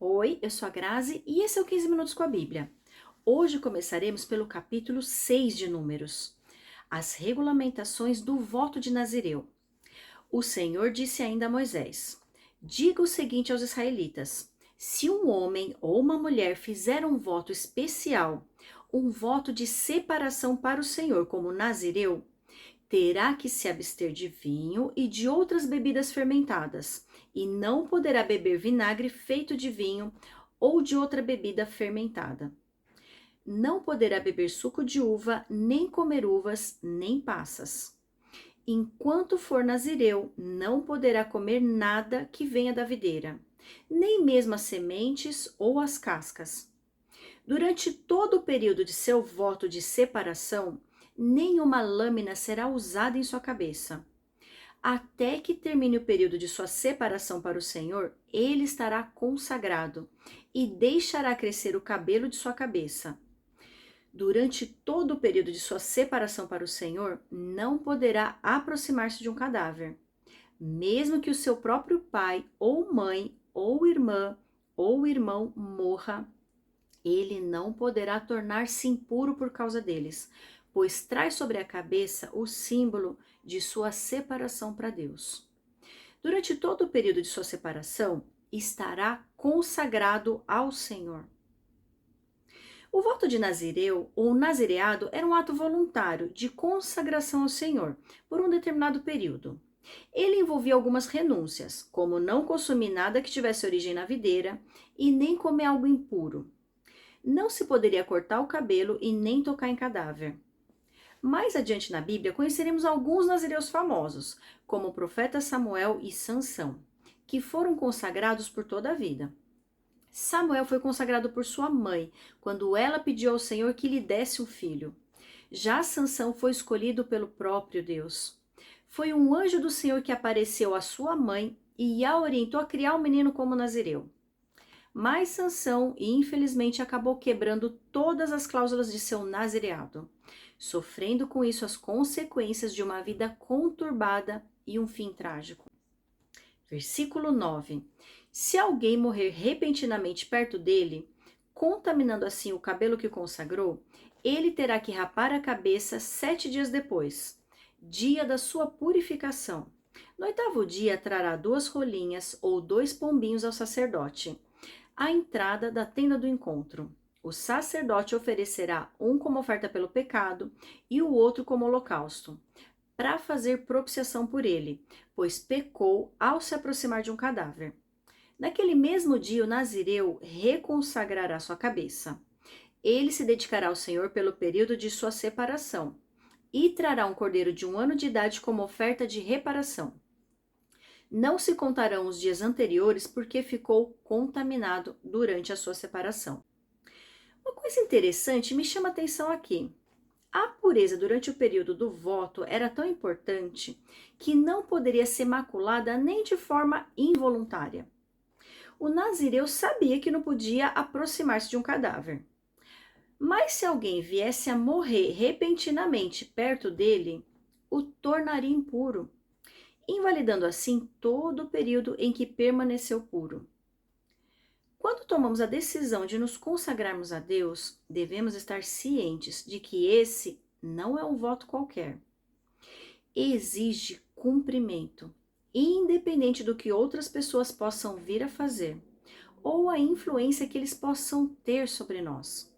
Oi, eu sou a Grazi e esse é o 15 Minutos com a Bíblia. Hoje começaremos pelo capítulo 6 de Números, as regulamentações do voto de Nazireu. O Senhor disse ainda a Moisés: Diga o seguinte aos israelitas: se um homem ou uma mulher fizer um voto especial, um voto de separação para o Senhor como Nazireu, terá que se abster de vinho e de outras bebidas fermentadas, e não poderá beber vinagre feito de vinho ou de outra bebida fermentada. Não poderá beber suco de uva, nem comer uvas, nem passas. Enquanto for nazireu, não poderá comer nada que venha da videira, nem mesmo as sementes ou as cascas. Durante todo o período de seu voto de separação, nenhuma lâmina será usada em sua cabeça. Até que termine o período de sua separação para o Senhor, ele estará consagrado e deixará crescer o cabelo de sua cabeça. Durante todo o período de sua separação para o Senhor, não poderá aproximar-se de um cadáver. Mesmo que o seu próprio pai, ou mãe, ou irmã, ou irmão morra, ele não poderá tornar-se impuro por causa deles, pois traz sobre a cabeça o símbolo de sua separação para Deus. Durante todo o período de sua separação, estará consagrado ao Senhor. O voto de Nazireu ou nazireado era um ato voluntário de consagração ao Senhor por um determinado período. Ele envolvia algumas renúncias, como não consumir nada que tivesse origem na videira e nem comer algo impuro. Não se poderia cortar o cabelo e nem tocar em cadáver. Mais adiante na Bíblia, conheceremos alguns nazireus famosos, como o profeta Samuel e Sansão, que foram consagrados por toda a vida. Samuel foi consagrado por sua mãe, quando ela pediu ao Senhor que lhe desse um filho. Já Sansão foi escolhido pelo próprio Deus. Foi um anjo do Senhor que apareceu à sua mãe e a orientou a criar o menino como nazireu. Mas Sansão, infelizmente, acabou quebrando todas as cláusulas de seu nazireado, sofrendo com isso as consequências de uma vida conturbada e um fim trágico. Versículo 9. Se alguém morrer repentinamente perto dele, contaminando assim o cabelo que consagrou, ele terá que rapar a cabeça 7 dias depois, dia da sua purificação. No 8º dia, trará 2 rolinhas ou 2 pombinhos ao sacerdote, à entrada da tenda do encontro. O sacerdote oferecerá um como oferta pelo pecado e o outro como holocausto, para fazer propiciação por ele, pois pecou ao se aproximar de um cadáver. Naquele mesmo dia, o nazireu reconsagrará sua cabeça. Ele se dedicará ao Senhor pelo período de sua separação e trará um cordeiro de 1 ano de idade como oferta de reparação. Não se contarão os dias anteriores porque ficou contaminado durante a sua separação. Uma coisa interessante me chama a atenção aqui. A pureza durante o período do voto era tão importante que não poderia ser maculada nem de forma involuntária. O nazireu sabia que não podia aproximar-se de um cadáver. Mas se alguém viesse a morrer repentinamente perto dele, o tornaria impuro, invalidando assim todo o período em que permaneceu puro. Quando tomamos a decisão de nos consagrarmos a Deus, devemos estar cientes de que esse não é um voto qualquer. Exige cumprimento, independente do que outras pessoas possam vir a fazer, ou a influência que eles possam ter sobre nós.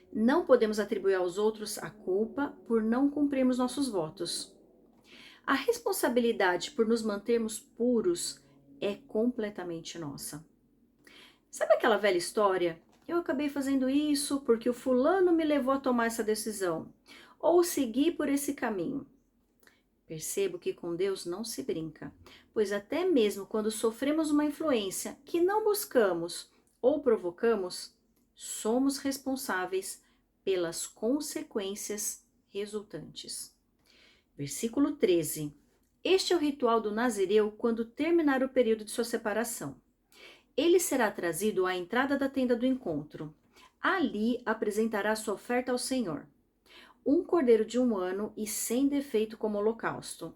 Não podemos atribuir aos outros a culpa por não cumprirmos nossos votos. A responsabilidade por nos mantermos puros é completamente nossa. Sabe aquela velha história? Eu acabei fazendo isso porque o fulano me levou a tomar essa decisão, ou segui por esse caminho. Percebo que com Deus não se brinca, pois até mesmo quando sofremos uma influência que não buscamos ou provocamos, somos responsáveis pelas consequências resultantes. Versículo 13. Este é o ritual do nazireu quando terminar o período de sua separação. Ele será trazido à entrada da tenda do encontro. Ali apresentará sua oferta ao Senhor. Um cordeiro de 1 ano e sem defeito como holocausto.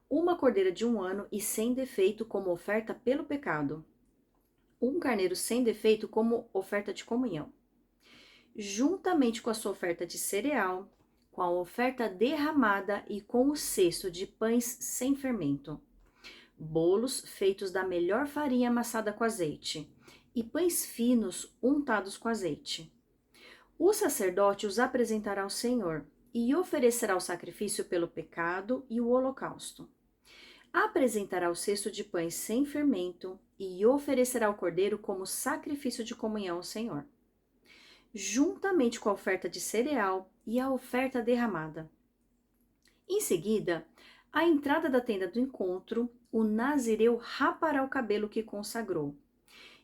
Uma cordeira de 1 ano e sem defeito como oferta pelo pecado. um carneiro sem defeito como oferta de comunhão, juntamente com a sua oferta de cereal, com a oferta derramada e com o cesto de pães sem fermento, bolos feitos da melhor farinha amassada com azeite, e pães finos untados com azeite. O sacerdote os apresentará ao Senhor e oferecerá o sacrifício pelo pecado e o holocausto. Apresentará o cesto de pães sem fermento e oferecerá o cordeiro como sacrifício de comunhão ao Senhor, juntamente com a oferta de cereal e a oferta derramada. Em seguida, à entrada da tenda do encontro, o nazireu rapará o cabelo que consagrou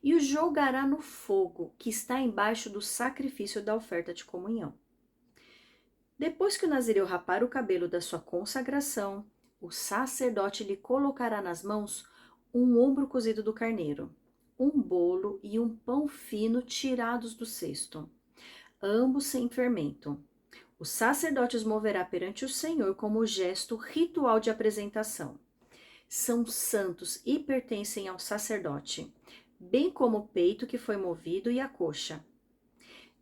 e o jogará no fogo que está embaixo do sacrifício da oferta de comunhão. Depois que o nazireu rapar o cabelo da sua consagração, o sacerdote lhe colocará nas mãos um ombro cozido do carneiro, um bolo e um pão fino tirados do cesto, ambos sem fermento. O sacerdote os moverá perante o Senhor como gesto ritual de apresentação. São santos e pertencem ao sacerdote, bem como o peito que foi movido e a coxa.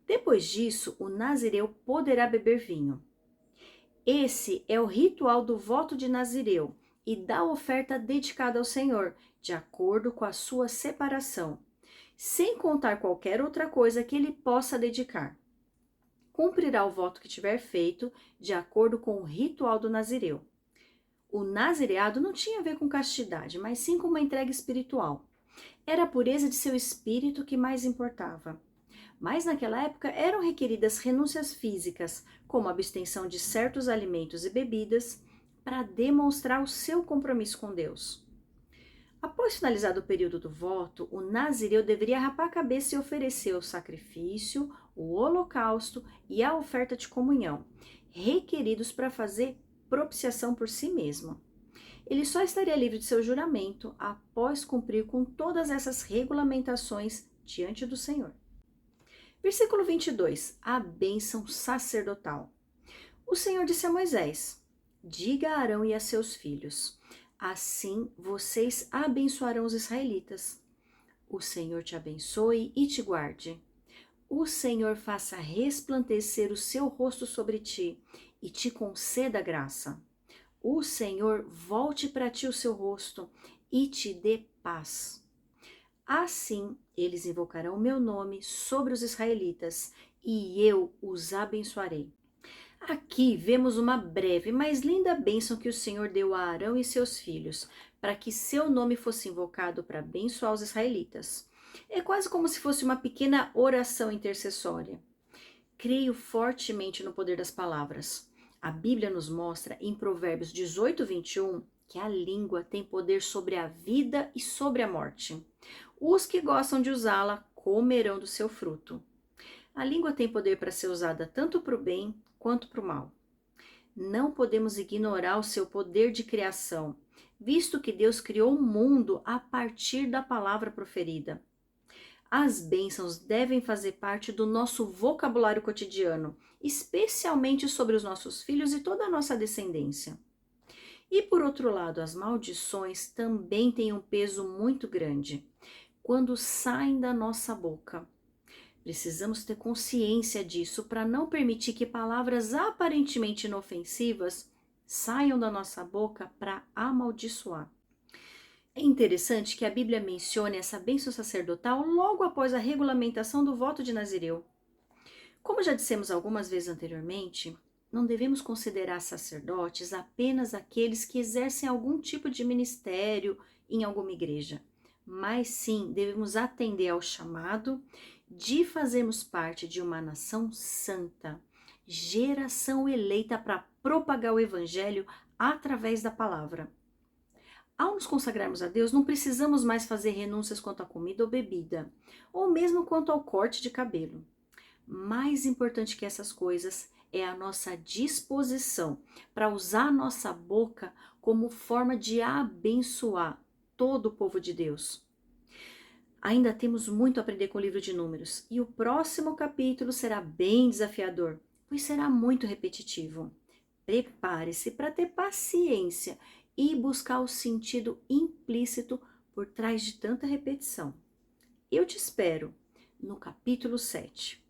Depois disso, o nazireu poderá beber vinho. Esse é o ritual do voto de nazireu e da oferta dedicada ao Senhor, de acordo com a sua separação, sem contar qualquer outra coisa que ele possa dedicar. Cumprirá o voto que tiver feito, de acordo com o ritual do nazireu. O nazireado não tinha a ver com castidade, mas sim com uma entrega espiritual. Era a pureza de seu espírito que mais importava. Mas naquela época eram requeridas renúncias físicas, como a abstenção de certos alimentos e bebidas, para demonstrar o seu compromisso com Deus. Após finalizado o período do voto, o nazireu deveria rapar a cabeça e oferecer o sacrifício, o holocausto e a oferta de comunhão, requeridos para fazer propiciação por si mesmo. Ele só estaria livre de seu juramento após cumprir com todas essas regulamentações diante do Senhor. Versículo 22, a bênção sacerdotal. O Senhor disse a Moisés: diga a Arão e a seus filhos, assim vocês abençoarão os israelitas. O Senhor te abençoe e te guarde. O Senhor faça resplandecer o seu rosto sobre ti e te conceda graça. O Senhor volte para ti o seu rosto e te dê paz. Assim, eles invocarão o meu nome sobre os israelitas e eu os abençoarei. Aqui vemos uma breve, mas linda bênção que o Senhor deu a Arão e seus filhos, para que seu nome fosse invocado para abençoar os israelitas. É quase como se fosse uma pequena oração intercessória. Creio fortemente no poder das palavras. A Bíblia nos mostra em Provérbios 18, 21, que a língua tem poder sobre a vida e sobre a morte. Os que gostam de usá-la comerão do seu fruto. A língua tem poder para ser usada tanto para o bem quanto para o mal. Não podemos ignorar o seu poder de criação, visto que Deus criou o mundo a partir da palavra proferida. As bênçãos devem fazer parte do nosso vocabulário cotidiano, especialmente sobre os nossos filhos e toda a nossa descendência. E por outro lado, as maldições também têm um peso muito grande quando saem da nossa boca. Precisamos ter consciência disso para não permitir que palavras aparentemente inofensivas saiam da nossa boca para amaldiçoar. É interessante que a Bíblia mencione essa bênção sacerdotal logo após a regulamentação do voto de Nazireu. Como já dissemos algumas vezes anteriormente, não devemos considerar sacerdotes apenas aqueles que exercem algum tipo de ministério em alguma igreja, mas sim devemos atender ao chamado de fazermos parte de uma nação santa, geração eleita para propagar o evangelho através da palavra. Ao nos consagrarmos a Deus, não precisamos mais fazer renúncias quanto à comida ou bebida, ou mesmo quanto ao corte de cabelo. Mais importante que essas coisas é a nossa disposição para usar a nossa boca como forma de abençoar todo o povo de Deus. Ainda temos muito a aprender com o livro de Números e o próximo capítulo será bem desafiador, pois será muito repetitivo. Prepare-se para ter paciência e buscar o sentido implícito por trás de tanta repetição. Eu te espero no capítulo 7.